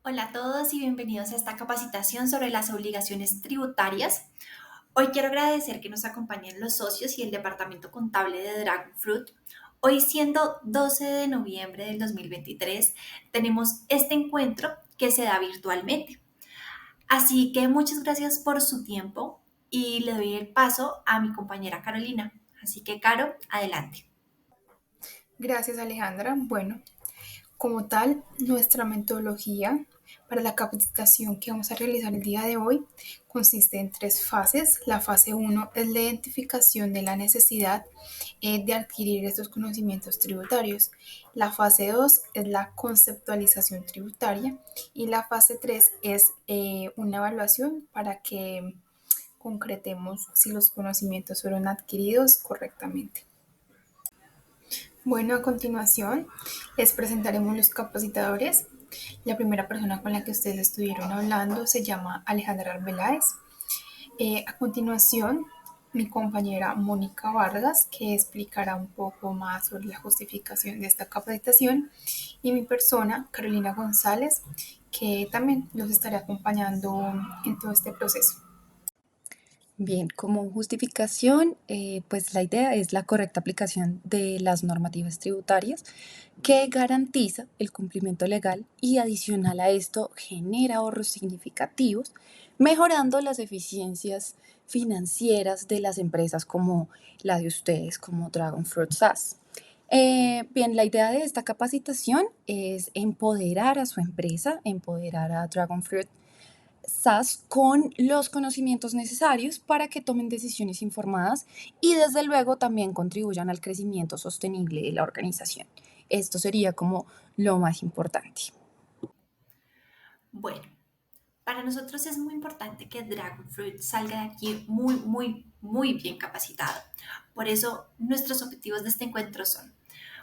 Hola a todos y bienvenidos a esta capacitación sobre las obligaciones tributarias. Hoy quiero agradecer que nos acompañen los socios y el departamento contable de Dragonfruit. Hoy siendo 12 de noviembre del 2023, tenemos este encuentro que se da virtualmente. Así que muchas gracias por su tiempo y le doy el paso a mi compañera Carolina. Así que Caro, adelante. Gracias, Alejandra. Bueno, como tal, nuestra metodología para la capacitación que vamos a realizar el día de hoy consiste en tres fases. La fase uno es la identificación de la necesidad de adquirir estos conocimientos tributarios. La fase 2 es la conceptualización tributaria y la fase 3 es una evaluación para que concretemos si los conocimientos fueron adquiridos correctamente. Bueno, a continuación les presentaremos los capacitadores. La primera persona con la que ustedes estuvieron hablando se llama Alejandra Arbeláez. A continuación, mi compañera Mónica Vargas, que explicará un poco más sobre la justificación de esta capacitación, y mi persona, Carolina González, que también los estará acompañando en todo este proceso. Bien, como justificación, pues la idea es la correcta aplicación de las normativas tributarias que garantiza el cumplimiento legal y adicional a esto genera ahorros significativos, mejorando las eficiencias financieras de las empresas como la de ustedes, como Dragonfruit SAS. Bien, la idea de esta capacitación es empoderar a su empresa, empoderar a Dragonfruit SAS con los conocimientos necesarios para que tomen decisiones informadas y desde luego también contribuyan al crecimiento sostenible de la organización. Esto sería como lo más importante. Bueno, para nosotros es muy importante que Dragonfruit salga de aquí muy bien capacitado. Por eso, nuestros objetivos de este encuentro son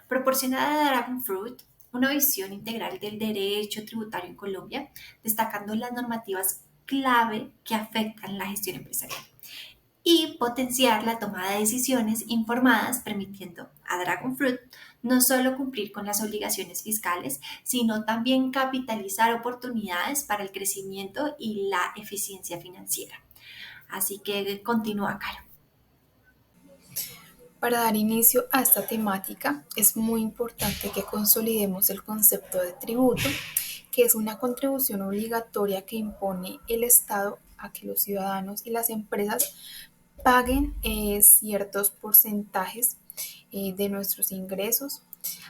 proporcionar a Dragonfruit una visión integral del derecho tributario en Colombia, destacando las normativas clave que afectan la gestión empresarial y potenciar la toma de decisiones informadas, permitiendo a Dragonfruit no solo cumplir con las obligaciones fiscales, sino también capitalizar oportunidades para el crecimiento y la eficiencia financiera. Así que continúa, Caro. Para dar inicio a esta temática, es muy importante que consolidemos el concepto de tributo, que es una contribución obligatoria que impone el Estado a que los ciudadanos y las empresas paguen ciertos porcentajes de nuestros ingresos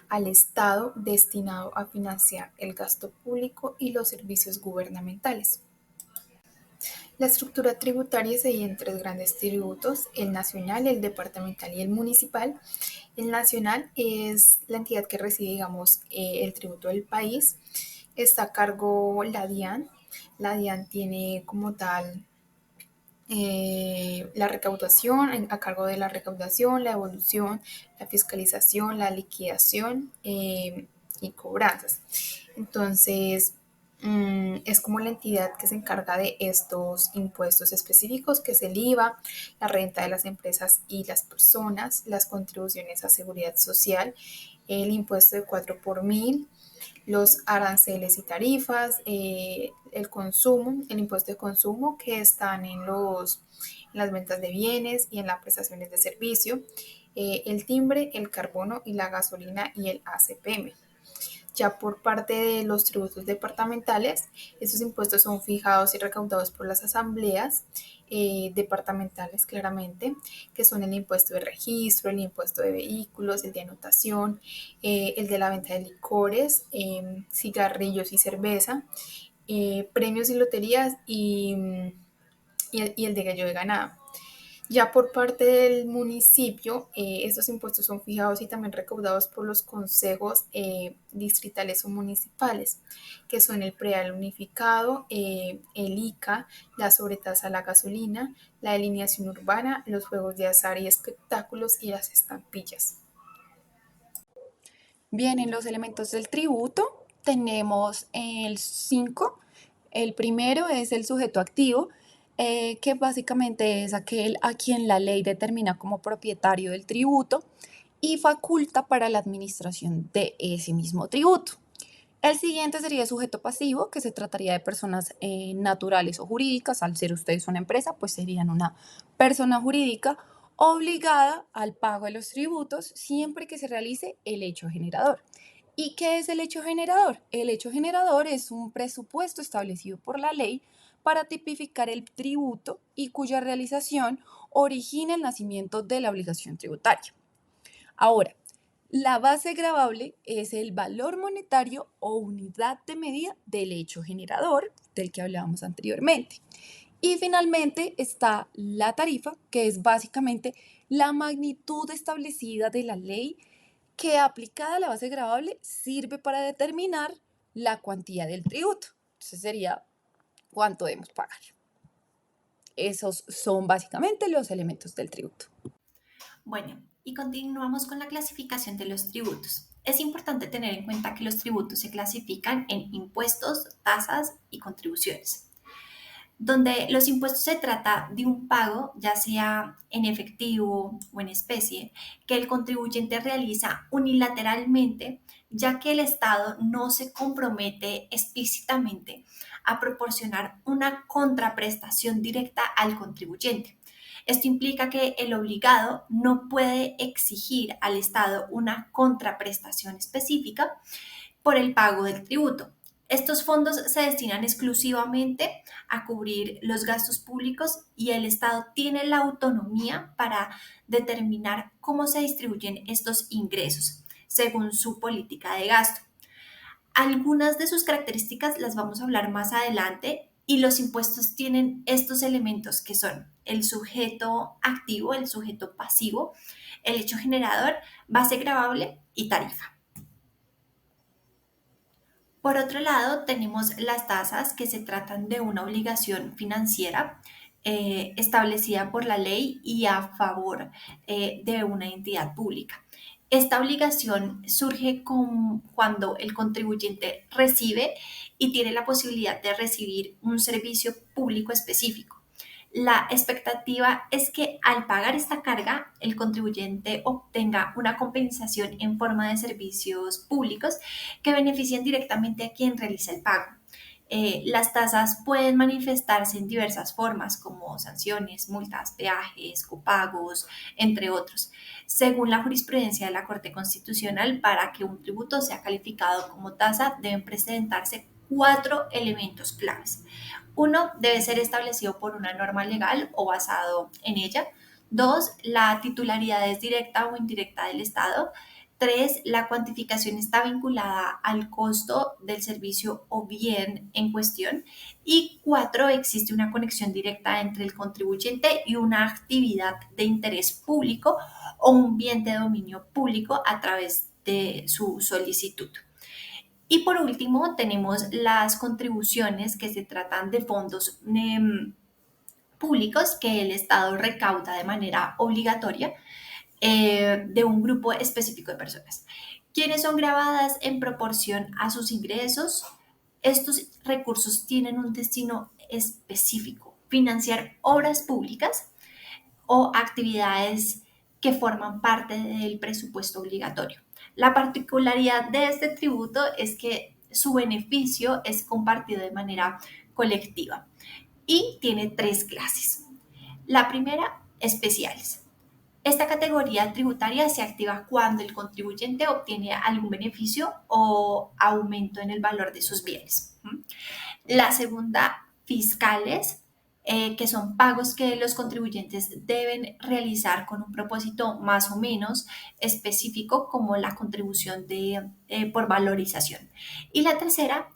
al Estado destinado a financiar el gasto público y los servicios gubernamentales. La estructura tributaria se divide en tres grandes tributos: el nacional, el departamental y el municipal. El nacional es la entidad que recibe, digamos, el tributo del país. Está a cargo la DIAN. La DIAN tiene como tal la recaudación, a cargo de la recaudación, la evolución, la fiscalización, la liquidación y cobranzas. Entonces, es como la entidad que se encarga de estos impuestos específicos, que es el IVA, la renta de las empresas y las personas, las contribuciones a seguridad social, el impuesto de 4 por mil, los aranceles y tarifas, el consumo, el impuesto de consumo que están en las ventas de bienes y en las prestaciones de servicio, el timbre, el carbono y la gasolina y el ACPM. Ya por parte de los tributos departamentales, estos impuestos son fijados y recaudados por las asambleas departamentales, claramente, que son el impuesto de registro, el impuesto de vehículos, el de anotación, el de la venta de licores, cigarrillos y cerveza, premios y loterías y el de gallo de ganado. Ya por parte del municipio, estos impuestos son fijados y también recaudados por los consejos distritales o municipales, que son el predial unificado, el ICA, la sobretasa a la gasolina, la delineación urbana, los juegos de azar y espectáculos y las estampillas. Bien, en los elementos del tributo tenemos el 5. El primero es el sujeto activo, que básicamente es aquel a quien la ley determina como propietario del tributo y faculta para la administración de ese mismo tributo. El siguiente sería sujeto pasivo, que se trataría de personas naturales o jurídicas. Al ser ustedes una empresa, pues serían una persona jurídica obligada al pago de los tributos siempre que se realice el hecho generador. ¿Y qué es el hecho generador? El hecho generador es un presupuesto establecido por la ley para tipificar el tributo y cuya realización origina el nacimiento de la obligación tributaria. Ahora, la base gravable es el valor monetario o unidad de medida del hecho generador del que hablábamos anteriormente. Y finalmente está la tarifa, que es básicamente la magnitud establecida de la ley que aplicada a la base gravable sirve para determinar la cuantía del tributo. Entonces sería cuánto debemos pagar. Esos son básicamente los elementos del tributo. Bueno, y continuamos con la clasificación de los tributos. Es importante tener en cuenta que los tributos se clasifican en impuestos, tasas y contribuciones. Donde los impuestos se trata de un pago, ya sea en efectivo o en especie, que el contribuyente realiza unilateralmente, ya que el Estado no se compromete explícitamente a proporcionar una contraprestación directa al contribuyente. Esto implica que el obligado no puede exigir al Estado una contraprestación específica por el pago del tributo. Estos fondos se destinan exclusivamente a cubrir los gastos públicos y el Estado tiene la autonomía para determinar cómo se distribuyen estos ingresos según su política de gasto. Algunas de sus características las vamos a hablar más adelante y los impuestos tienen estos elementos que son el sujeto activo, el sujeto pasivo, el hecho generador, base gravable y tarifa. Por otro lado, tenemos las tasas que se tratan de una obligación financiera establecida por la ley y a favor de una entidad pública. Esta obligación surge cuando el contribuyente recibe y tiene la posibilidad de recibir un servicio público específico. La expectativa es que al pagar esta carga, el contribuyente obtenga una compensación en forma de servicios públicos que beneficien directamente a quien realiza el pago. Las tasas pueden manifestarse en diversas formas, como sanciones, multas, peajes, copagos, entre otros. Según la jurisprudencia de la Corte Constitucional, para que un tributo sea calificado como tasa, deben presentarse 4 elementos claves. Uno, debe ser establecido por una norma legal o basado en ella. Dos, la titularidad es directa o indirecta del Estado. Tres, la cuantificación está vinculada al costo del servicio o bien en cuestión. Y cuatro, existe una conexión directa entre el contribuyente y una actividad de interés público o un bien de dominio público a través de su solicitud. Y por último, tenemos las contribuciones que se tratan de fondos públicos que el Estado recauda de manera obligatoria de un grupo específico de personas, quienes son grabadas en proporción a sus ingresos. Estos recursos tienen un destino específico: financiar obras públicas o actividades que forman parte del presupuesto obligatorio. La particularidad de este tributo es que su beneficio es compartido de manera colectiva y tiene 3 clases. La primera, especiales. Esta categoría tributaria se activa cuando el contribuyente obtiene algún beneficio o aumento en el valor de sus bienes. La segunda, fiscales, que son pagos que los contribuyentes deben realizar con un propósito más o menos específico, como la contribución por valorización. Y la tercera,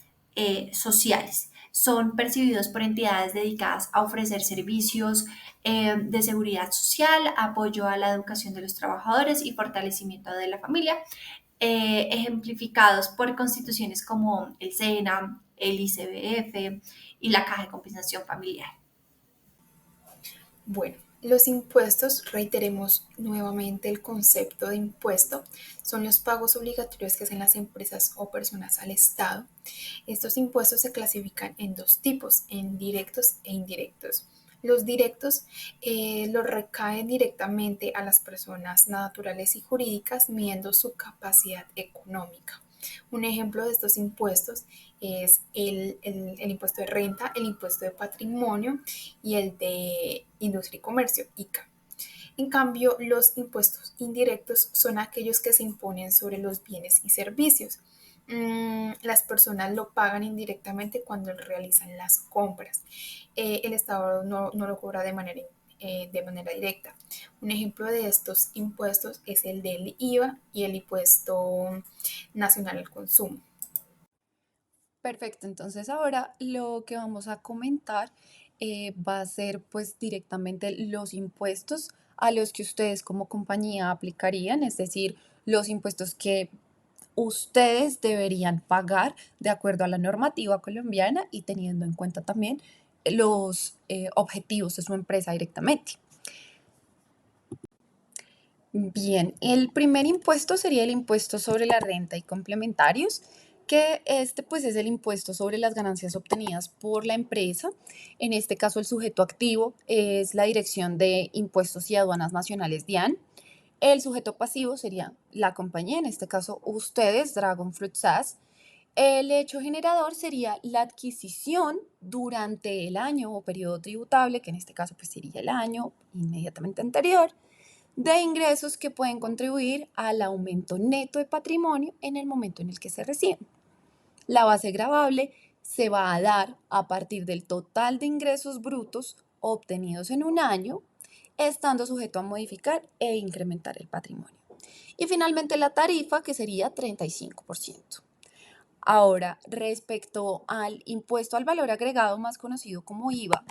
sociales. Son percibidos por entidades dedicadas a ofrecer servicios de seguridad social, apoyo a la educación de los trabajadores y fortalecimiento de la familia, ejemplificados por constituciones como el SENA, el ICBF y la Caja de Compensación Familiar. Bueno, los impuestos, reiteremos nuevamente el concepto de impuesto, son los pagos obligatorios que hacen las empresas o personas al Estado. Estos impuestos se clasifican en 2 tipos, en directos e indirectos. Los directos los recaen directamente a las personas naturales y jurídicas, midiendo su capacidad económica. Un ejemplo de estos impuestos es el impuesto de renta, el impuesto de patrimonio y el de industria y comercio, ICA. En cambio, los impuestos indirectos son aquellos que se imponen sobre los bienes y servicios. Las personas lo pagan indirectamente cuando realizan las compras. El Estado no lo cobra de manera directa. Un ejemplo de estos impuestos es el del IVA y el impuesto nacional al consumo. Perfecto, entonces ahora lo que vamos a comentar va a ser pues directamente los impuestos a los que ustedes como compañía aplicarían, es decir, los impuestos que ustedes deberían pagar de acuerdo a la normativa colombiana y teniendo en cuenta también los objetivos de su empresa directamente. Bien, el primer impuesto sería el impuesto sobre la renta y complementarios, que este pues es el impuesto sobre las ganancias obtenidas por la empresa. En este caso el sujeto activo es la Dirección de Impuestos y Aduanas Nacionales DIAN. El sujeto pasivo sería la compañía, en este caso ustedes, Dragon Fruit SAS. El hecho generador sería la adquisición durante el año o periodo tributable, que en este caso pues sería el año inmediatamente anterior, de ingresos que pueden contribuir al aumento neto de patrimonio en el momento en el que se reciben. La base gravable se va a dar a partir del total de ingresos brutos obtenidos en un año, estando sujeto a modificar e incrementar el patrimonio. Y finalmente la tarifa, que sería 35%. Ahora, respecto al impuesto al valor agregado, más conocido como IVA,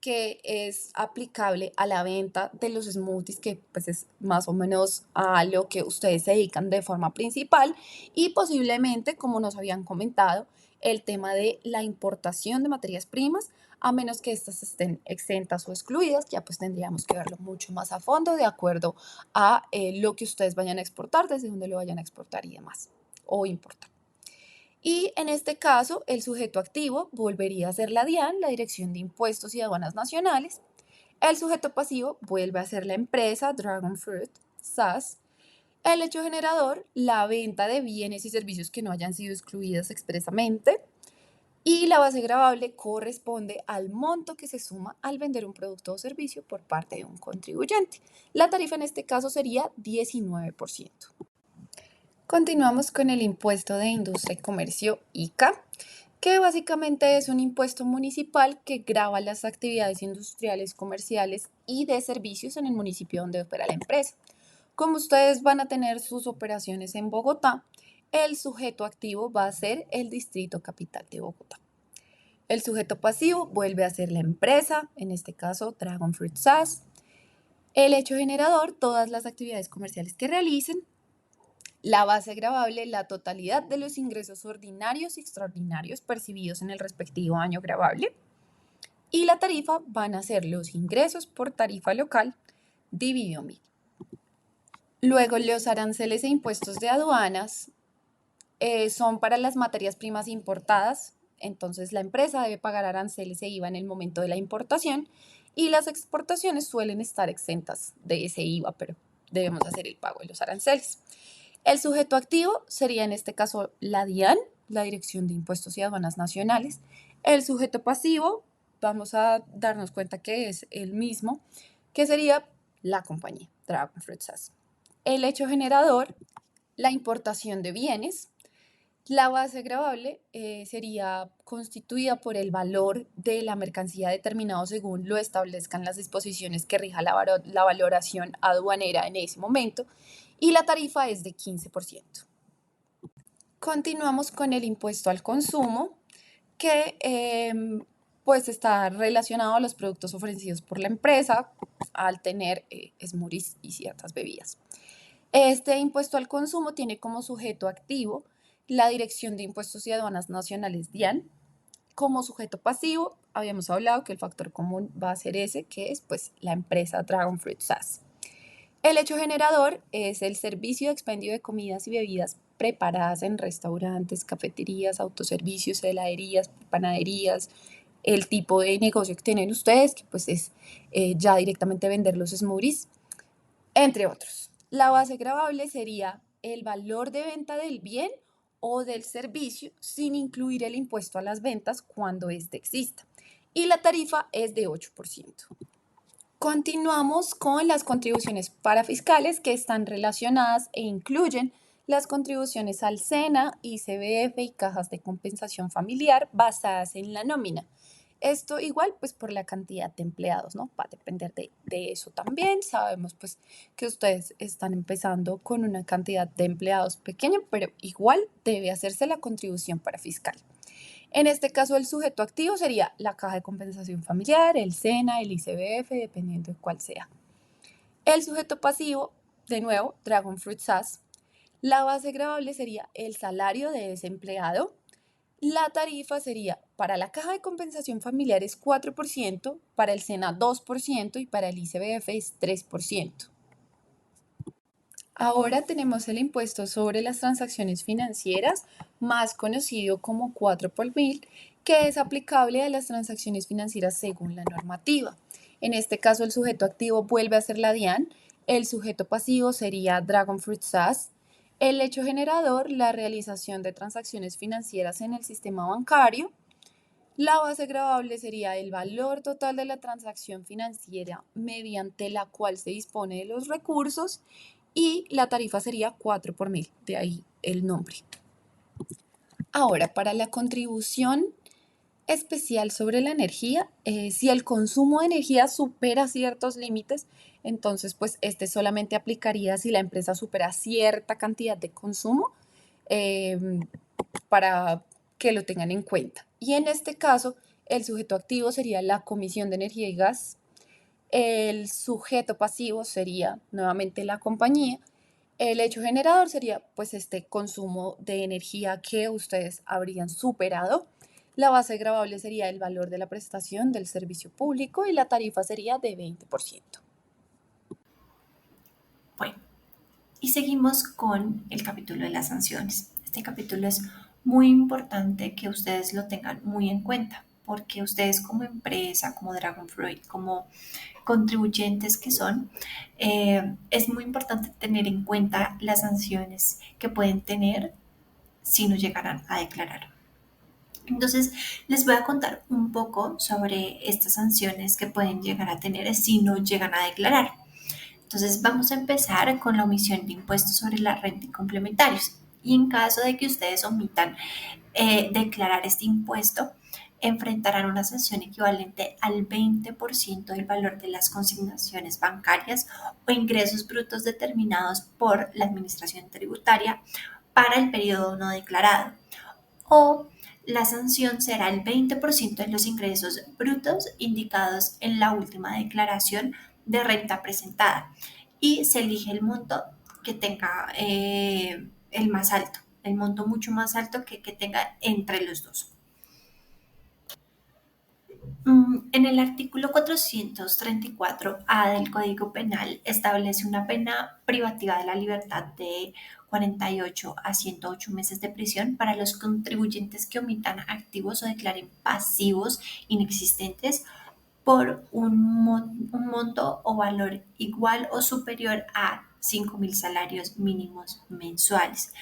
que es aplicable a la venta de los smoothies, que pues es más o menos a lo que ustedes se dedican de forma principal, y posiblemente, como nos habían comentado, el tema de la importación de materias primas, a menos que éstas estén exentas o excluidas, ya pues tendríamos que verlo mucho más a fondo de acuerdo a lo que ustedes vayan a exportar, desde dónde lo vayan a exportar y demás, o importar. Y en este caso, el sujeto activo volvería a ser la DIAN, la Dirección de Impuestos y Aduanas Nacionales. El sujeto pasivo vuelve a ser la empresa Dragon Fruit SAS. El hecho generador, la venta de bienes y servicios que no hayan sido excluidos expresamente. Y la base gravable corresponde al monto que se suma al vender un producto o servicio por parte de un contribuyente. La tarifa en este caso sería 19%. Continuamos con el impuesto de industria y comercio ICA, que básicamente es un impuesto municipal que grava las actividades industriales, comerciales y de servicios en el municipio donde opera la empresa. Como ustedes van a tener sus operaciones en Bogotá, el sujeto activo va a ser el Distrito Capital de Bogotá. El sujeto pasivo vuelve a ser la empresa, en este caso Dragon Fruit SAS. El hecho generador, todas las actividades comerciales que realicen. La base gravable, la totalidad de los ingresos ordinarios y extraordinarios percibidos en el respectivo año gravable. Y la tarifa van a ser los ingresos por tarifa local dividido 1000. Luego, los aranceles e impuestos de aduanas son para las materias primas importadas. Entonces, la empresa debe pagar aranceles e IVA en el momento de la importación y las exportaciones suelen estar exentas de ese IVA, pero debemos hacer el pago de los aranceles. El sujeto activo sería en este caso la DIAN, la Dirección de Impuestos y Aduanas Nacionales. El sujeto pasivo, vamos a darnos cuenta que es el mismo, que sería la compañía, Dragon Fruit SAS. El hecho generador, la importación de bienes. La base gravable sería constituida por el valor de la mercancía determinado según lo establezcan las disposiciones que rija la valoración aduanera en ese momento y la tarifa es de 15%. Continuamos con el impuesto al consumo que pues está relacionado a los productos ofrecidos por la empresa al tener smoothies y ciertas bebidas. Este impuesto al consumo tiene como sujeto activo la Dirección de Impuestos y Aduanas Nacionales DIAN. Como sujeto pasivo, habíamos hablado que el factor común va a ser ese, que es pues la empresa Dragon Fruit SAS. El hecho generador es el servicio de expendio de comidas y bebidas preparadas en restaurantes, cafeterías, autoservicios, heladerías, panaderías, el tipo de negocio que tienen ustedes, que pues es ya directamente vender los smoothies, entre otros. La base gravable sería el valor de venta del bien o del servicio sin incluir el impuesto a las ventas cuando éste exista. Y la tarifa es de 8%. Continuamos con las contribuciones parafiscales que están relacionadas e incluyen las contribuciones al SENA, ICBF y cajas de compensación familiar basadas en la nómina. Esto igual pues por la cantidad de empleados, ¿no? Va a depender de eso también. Sabemos pues que ustedes están empezando con una cantidad de empleados pequeña, pero igual debe hacerse la contribución parafiscal. En este caso, el sujeto activo sería la caja de compensación familiar, el SENA, el ICBF, dependiendo de cuál sea. El sujeto pasivo, de nuevo, Dragon Fruit SAS. La base gravable sería el salario de ese empleado. La tarifa sería para la caja de compensación familiar es 4%, para el SENA 2% y para el ICBF es 3%. Ahora tenemos el impuesto sobre las transacciones financieras, más conocido como 4 por mil, que es aplicable a las transacciones financieras según la normativa. En este caso, el sujeto activo vuelve a ser la DIAN, el sujeto pasivo sería Dragon Fruit SAS, el hecho generador, la realización de transacciones financieras en el sistema bancario, la base gravable sería el valor total de la transacción financiera mediante la cual se dispone de los recursos y la tarifa sería 4 por mil, de ahí el nombre. Ahora, para la contribución especial sobre la energía, si el consumo de energía supera ciertos límites, entonces pues este solamente aplicaría si la empresa supera cierta cantidad de consumo eh, para que lo tengan en cuenta. Y en este caso, el sujeto activo sería la Comisión de Energía y Gas, el sujeto pasivo sería nuevamente la compañía, el hecho generador sería pues este consumo de energía que ustedes habrían superado. La base gravable sería el valor de la prestación del servicio público y la tarifa sería de 20%. Bueno, y seguimos con el capítulo de las sanciones. Este capítulo es muy importante que ustedes lo tengan muy en cuenta, porque ustedes como empresa, como Dragonfruit, como contribuyentes que son, es muy importante tener en cuenta las sanciones que pueden tener si no llegaran a declarar. Entonces, les voy a contar un poco sobre estas sanciones que pueden llegar a tener si no llegan a declarar. Entonces, vamos a empezar con la omisión de impuestos sobre la renta y complementarios. Y en caso de que ustedes omitan declarar este impuesto, enfrentarán una sanción equivalente al 20% del valor de las consignaciones bancarias o ingresos brutos determinados por la Administración Tributaria para el periodo no declarado. O la sanción será el 20% de los ingresos brutos indicados en la última declaración de renta presentada y se elige el monto que tenga el más alto, el monto mucho más alto que tenga entre los dos. En el artículo 434A del Código Penal establece una pena privativa de la libertad de 48 a 108 meses de prisión para los contribuyentes que omitan activos o declaren pasivos inexistentes por un monto o valor igual o superior a 5.000 salarios mínimos mensuales.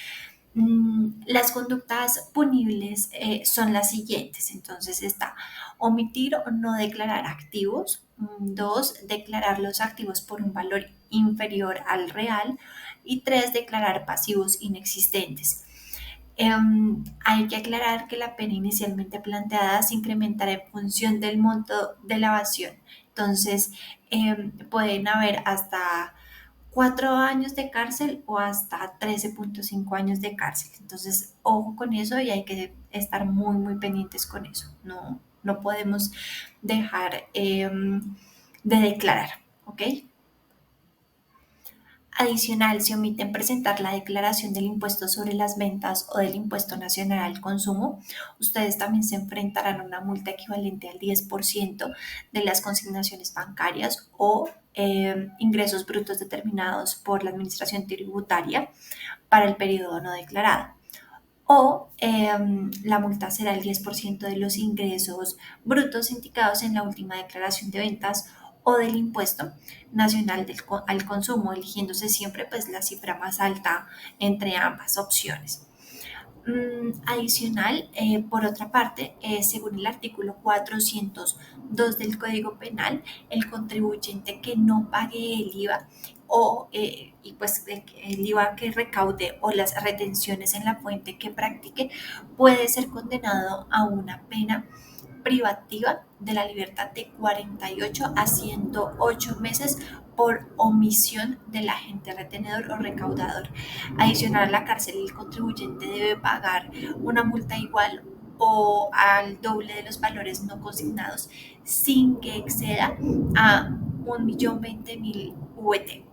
Las conductas punibles son las siguientes. Entonces está omitir o no declarar activos. 2, declarar los activos por un valor inferior al real. Y 3, declarar pasivos inexistentes. Hay que aclarar que la pena inicialmente planteada se incrementará en función del monto de la evasión. Entonces, pueden haber hasta 4 años de cárcel o hasta 13.5 años de cárcel. Entonces, ojo con eso y hay que estar muy, muy pendientes con eso. No podemos dejar de declarar, ¿ok? Adicional, si omiten presentar la declaración del impuesto sobre las ventas o del impuesto nacional al consumo, ustedes también se enfrentarán a una multa equivalente al 10% de las consignaciones bancarias o ingresos brutos determinados por la Administración Tributaria para el periodo no declarado. O la multa será el 10% de los ingresos brutos indicados en la última declaración de ventas o del impuesto nacional al consumo, eligiéndose siempre pues la cifra más alta entre ambas opciones. Adicional, por otra parte, según el artículo 402 del Código Penal, el contribuyente que no pague el IVA y pues el IVA que recaude o las retenciones en la fuente que practique puede ser condenado a una pena privativa de la libertad de 48 a 108 meses por omisión del agente retenedor o recaudador. Adicional a la cárcel, el contribuyente debe pagar una multa igual o al doble de los valores no consignados sin que exceda a 1.020.000 VT.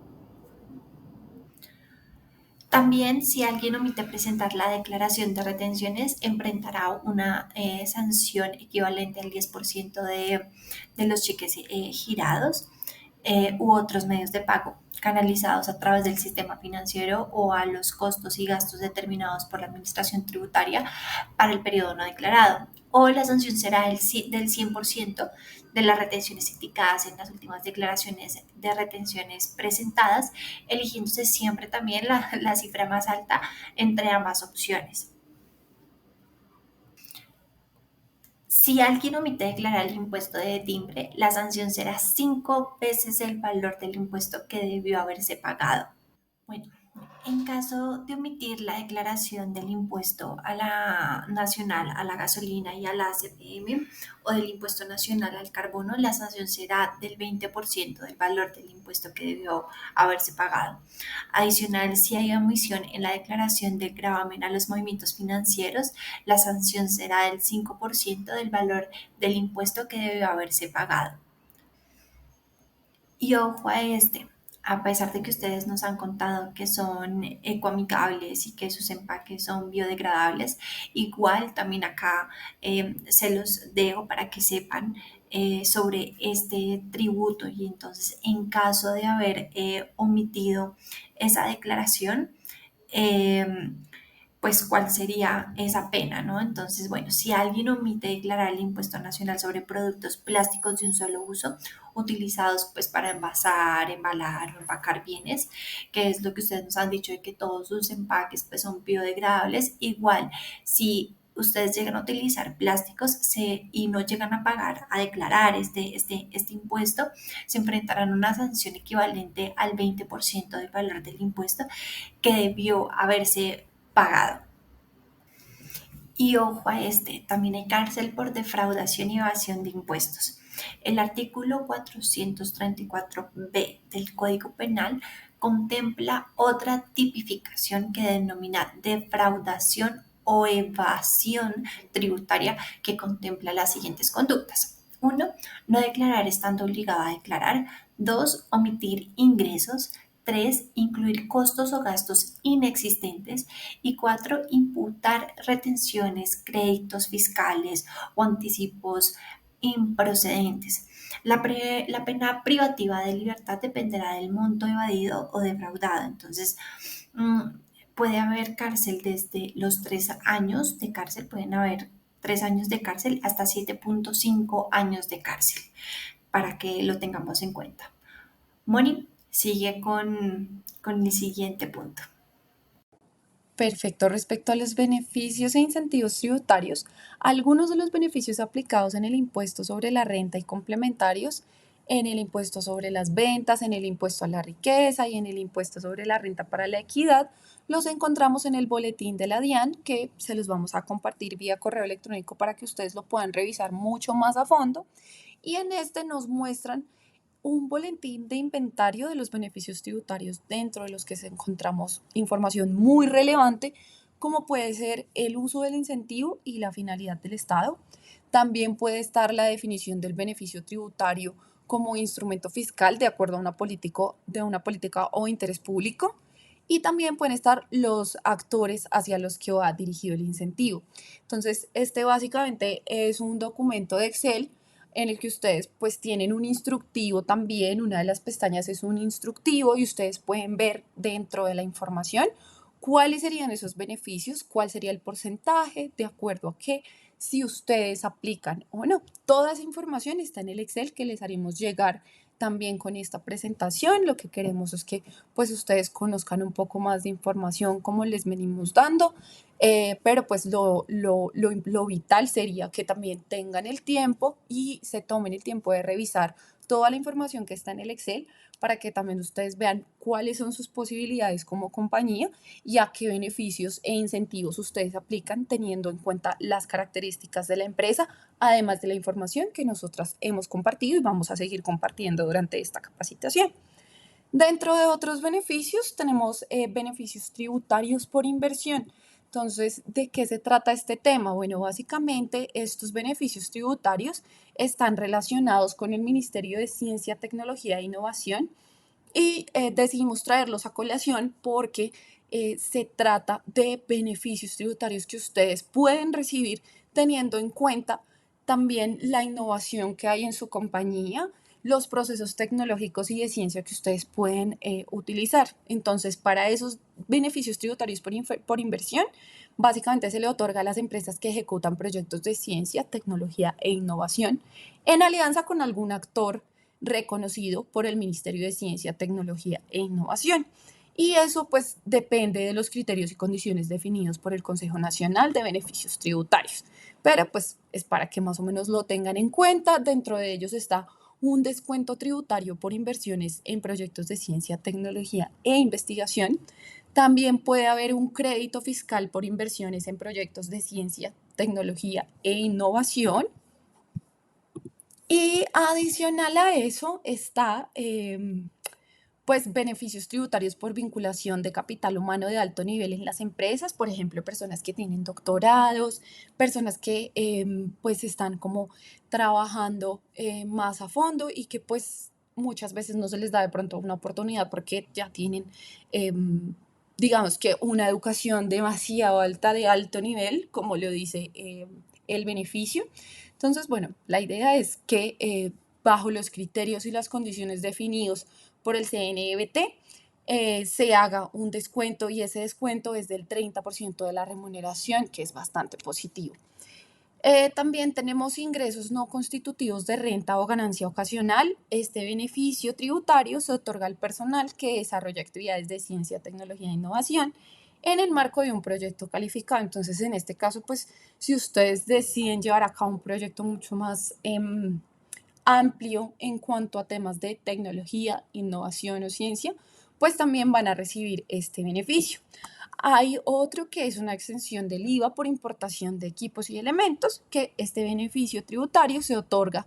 También, si alguien omite presentar la declaración de retenciones, enfrentará una sanción equivalente al 10% de los cheques girados u otros medios de pago canalizados a través del sistema financiero o a los costos y gastos determinados por la Administración Tributaria para el periodo no declarado. O la sanción será del 100% de las retenciones indicadas en las últimas declaraciones de retenciones presentadas, eligiéndose siempre también la cifra más alta entre ambas opciones. Si alguien omite declarar el impuesto de timbre, la sanción será 5 veces el valor del impuesto que debió haberse pagado. Bueno, en caso de omitir la declaración del impuesto a la nacional, a la gasolina y a la CPM o del impuesto nacional al carbono, la sanción será del 20% del valor del impuesto que debió haberse pagado. Adicional, si hay omisión en la declaración del gravamen a los movimientos financieros, la sanción será del 5% del valor del impuesto que debió haberse pagado. Y ojo a a pesar de que ustedes nos han contado que son ecoamigables y que sus empaques son biodegradables, igual también acá se los dejo para que sepan sobre este tributo y entonces en caso de haber omitido esa declaración, eh, pues cuál sería esa pena, ¿no? Entonces, bueno, si alguien omite declarar el impuesto nacional sobre productos plásticos de un solo uso, utilizados pues para envasar, embalar o empacar bienes, que es lo que ustedes nos han dicho de que todos sus empaques pues son biodegradables, igual si ustedes llegan a utilizar plásticos y no llegan a pagar, a declarar este impuesto, se enfrentarán a una sanción equivalente al 20% del valor del impuesto que debió haberse pagado. Y ojo a también hay cárcel por defraudación y evasión de impuestos. El artículo 434b del Código Penal contempla otra tipificación que denomina defraudación o evasión tributaria que contempla las siguientes conductas. 1. No declarar estando obligado a declarar. 2. Omitir ingresos. 3. Incluir costos o gastos inexistentes. Y 4. Imputar retenciones, créditos fiscales o anticipos improcedentes. La pena privativa de libertad dependerá del monto evadido o defraudado. Entonces, puede haber cárcel desde los 3 años de cárcel, pueden haber 3 años de cárcel hasta 7.5 años de cárcel, para que lo tengamos en cuenta. Moni, sigue con el siguiente punto. Perfecto. Respecto a los beneficios e incentivos tributarios, algunos de los beneficios aplicados en el impuesto sobre la renta y complementarios, en el impuesto sobre las ventas, en el impuesto a la riqueza y en el impuesto sobre la renta para la equidad, los encontramos en el boletín de la DIAN, que se los vamos a compartir vía correo electrónico para que ustedes lo puedan revisar mucho más a fondo. Y en este nos muestran un boletín de inventario de los beneficios tributarios, dentro de los que encontramos información muy relevante, como puede ser el uso del incentivo y la finalidad del Estado. También puede estar la definición del beneficio tributario como instrumento fiscal de acuerdo a de una política o interés público. Y también pueden estar los actores hacia los que va dirigido el incentivo. Entonces, este básicamente es un documento de Excel en el que ustedes pues tienen un instructivo también. Una de las pestañas es un instructivo y ustedes pueden ver dentro de la información cuáles serían esos beneficios, cuál sería el porcentaje, de acuerdo a qué, si ustedes aplican o no. Toda esa información está en el Excel que les haremos llegar también con esta presentación lo que queremos es que pues ustedes conozcan un poco más de información como les venimos dando, pero pues lo vital sería que también tengan el tiempo y se tomen el tiempo de revisar toda la información que está en el Excel para que también ustedes vean cuáles son sus posibilidades como compañía y a qué beneficios e incentivos ustedes aplican teniendo en cuenta las características de la empresa, además de la información que nosotras hemos compartido y vamos a seguir compartiendo durante esta capacitación. Dentro de otros beneficios tenemos beneficios tributarios por inversión. Entonces, ¿de qué se trata este tema? Bueno, básicamente estos beneficios tributarios están relacionados con el Ministerio de Ciencia, Tecnología e Innovación y decidimos traerlos a colación porque se trata de beneficios tributarios que ustedes pueden recibir teniendo en cuenta también la innovación que hay en su compañía, los procesos tecnológicos y de ciencia que ustedes pueden utilizar. Entonces, para esos beneficios tributarios por inversión, básicamente se le otorga a las empresas que ejecutan proyectos de ciencia, tecnología e innovación en alianza con algún actor reconocido por el Ministerio de Ciencia, Tecnología e Innovación. Y eso pues depende de los criterios y condiciones definidos por el Consejo Nacional de Beneficios Tributarios. Pero pues es para que más o menos lo tengan en cuenta. Dentro de ellos está un descuento tributario por inversiones en proyectos de ciencia, tecnología e investigación. También puede haber un crédito fiscal por inversiones en proyectos de ciencia, tecnología e innovación. Y adicional a eso está pues beneficios tributarios por vinculación de capital humano de alto nivel en las empresas, por ejemplo, personas que tienen doctorados, personas que pues están como trabajando más a fondo y que pues muchas veces no se les da de pronto una oportunidad porque ya tienen, digamos que una educación demasiado alta de alto nivel, como lo dice el beneficio. Entonces, bueno, la idea es que bajo los criterios y las condiciones definidos por el CNBT, se haga un descuento y ese descuento es del 30% de la remuneración, que es bastante positivo. También tenemos ingresos no constitutivos de renta o ganancia ocasional. Este beneficio tributario se otorga al personal que desarrolla actividades de ciencia, tecnología e innovación en el marco de un proyecto calificado. Entonces, en este caso, pues, si ustedes deciden llevar a cabo un proyecto mucho más amplio en cuanto a temas de tecnología, innovación o ciencia, pues también van a recibir este beneficio. Hay otro que es una exención del IVA por importación de equipos y elementos, que este beneficio tributario se otorga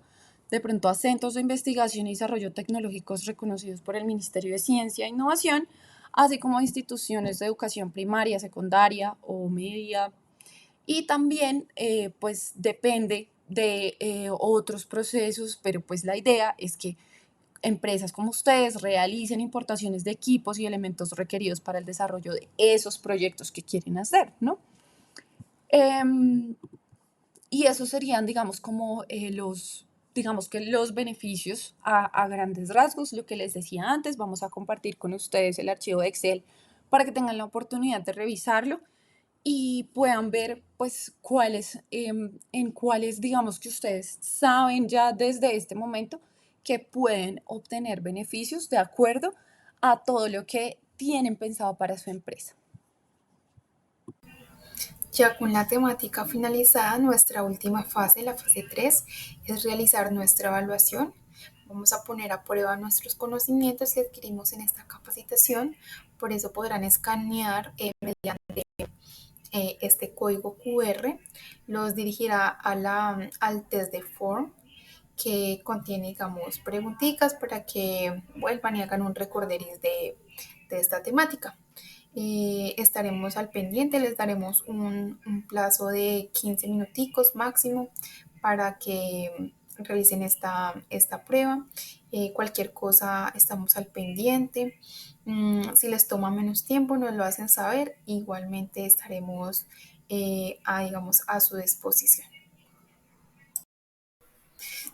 de pronto a centros de investigación y desarrollo tecnológicos reconocidos por el Ministerio de Ciencia e Innovación, así como a instituciones de educación primaria, secundaria o media. Y también, pues, depende de otros procesos, pero pues la idea es que empresas como ustedes realicen importaciones de equipos y elementos requeridos para el desarrollo de esos proyectos que quieren hacer, ¿no? Y esos serían, digamos, como digamos que los beneficios a grandes rasgos. Lo que les decía antes, vamos a compartir con ustedes el archivo de Excel para que tengan la oportunidad de revisarlo y puedan ver pues en cuáles digamos que ustedes saben ya desde este momento que pueden obtener beneficios de acuerdo a todo lo que tienen pensado para su empresa. Ya con la temática finalizada, nuestra última fase, la fase 3, es realizar nuestra evaluación. Vamos a poner a prueba nuestros conocimientos que adquirimos en esta capacitación. Por eso podrán escanear mediante este código QR. Los dirigirá al test de form que contiene, digamos, preguntitas para que vuelvan y hagan un recorderis de esta temática. Estaremos al pendiente, les daremos un plazo de 15 minuticos máximo para que realicen esta prueba. Cualquier cosa estamos al pendiente. Si les toma menos tiempo, nos lo hacen saber. Igualmente estaremos digamos, a su disposición.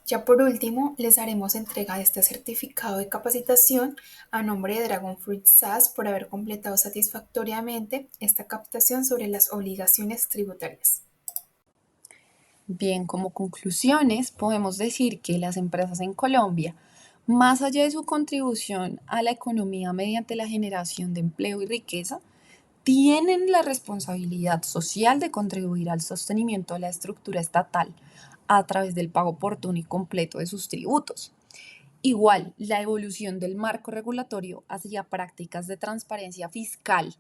Ya por último, les haremos entrega de este certificado de capacitación a nombre de Dragonfruit SAS por haber completado satisfactoriamente esta captación sobre las obligaciones tributarias. Bien, como conclusiones, podemos decir que las empresas en Colombia Más allá de su contribución a la economía mediante la generación de empleo y riqueza, tienen la responsabilidad social de contribuir al sostenimiento de la estructura estatal a través del pago oportuno y completo de sus tributos. Igual, la evolución del marco regulatorio hacia prácticas de transparencia fiscal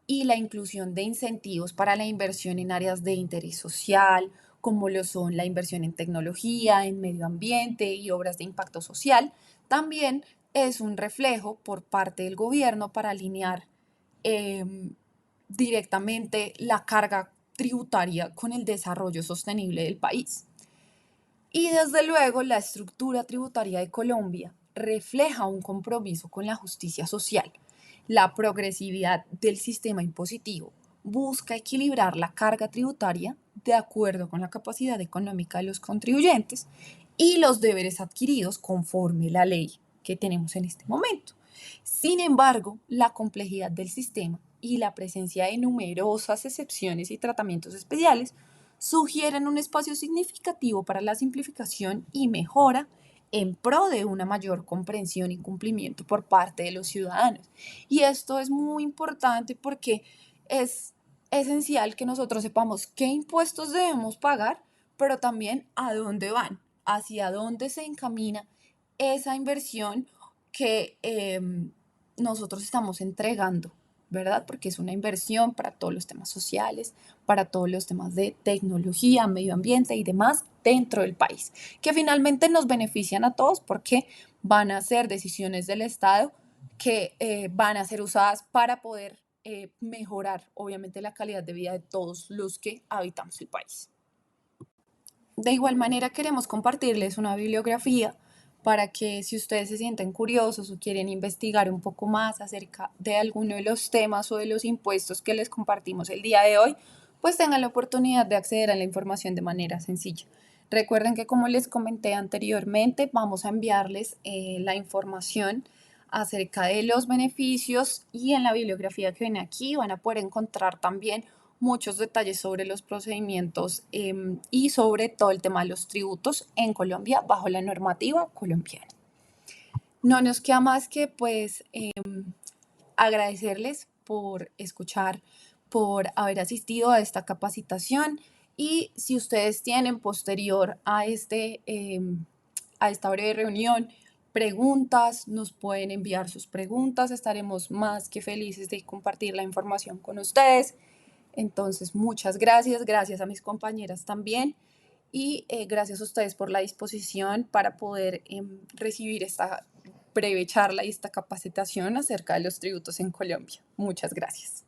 y la inclusión de incentivos para la inversión en áreas de interés social, como lo son la inversión en tecnología, en medio ambiente y obras de impacto social, también es un reflejo por parte del gobierno para alinear em, directamente la carga tributaria con el desarrollo sostenible del país. Y desde luego la estructura tributaria de Colombia refleja un compromiso con la justicia social. La progresividad del sistema impositivo busca equilibrar la carga tributaria de acuerdo con la capacidad económica de los contribuyentes y los deberes adquiridos conforme la ley que tenemos en este momento. Sin embargo, la complejidad del sistema y la presencia de numerosas excepciones y tratamientos especiales sugieren un espacio significativo para la simplificación y mejora en pro de una mayor comprensión y cumplimiento por parte de los ciudadanos. Y esto es muy importante porque es esencial que nosotros sepamos qué impuestos debemos pagar, pero también a dónde van, hacia dónde se encamina esa inversión que nosotros estamos entregando, ¿verdad? Porque es una inversión para todos los temas sociales, para todos los temas de tecnología, medio ambiente y demás dentro del país, que finalmente nos benefician a todos porque van a ser decisiones del Estado que van a ser usadas para poder mejorar, obviamente, la calidad de vida de todos los que habitamos el país. De igual manera, queremos compartirles una bibliografía para que si ustedes se sienten curiosos o quieren investigar un poco más acerca de alguno de los temas o de los impuestos que les compartimos el día de hoy, pues tengan la oportunidad de acceder a la información de manera sencilla. Recuerden que como les comenté anteriormente, vamos a enviarles la información acerca de los beneficios y en la bibliografía que ven aquí van a poder encontrar también muchos detalles sobre los procedimientos y sobre todo el tema de los tributos en Colombia bajo la normativa colombiana. No nos queda más que pues agradecerles por escuchar, por haber asistido a esta capacitación y si ustedes tienen posterior a esta breve reunión preguntas, nos pueden enviar sus preguntas, estaremos más que felices de compartir la información con ustedes. Entonces, muchas gracias, gracias a mis compañeras también y gracias a ustedes por la disposición para poder recibir esta breve charla y esta capacitación acerca de los tributos en Colombia. Muchas gracias.